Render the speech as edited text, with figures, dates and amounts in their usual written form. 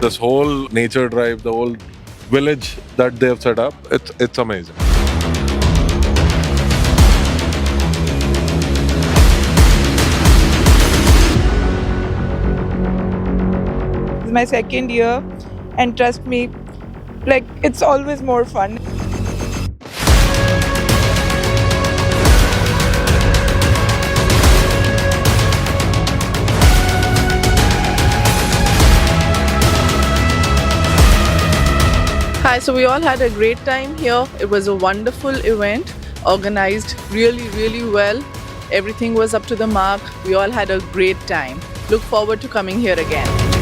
this whole nature drive, the whole village that they have set up, it's amazing. It's my second year, and trust me, like, it's always more fun. Hi, so we all had a great time here. It was a wonderful event, organized really well. Everything was up to the mark. We all had a great time. Look forward to coming here again.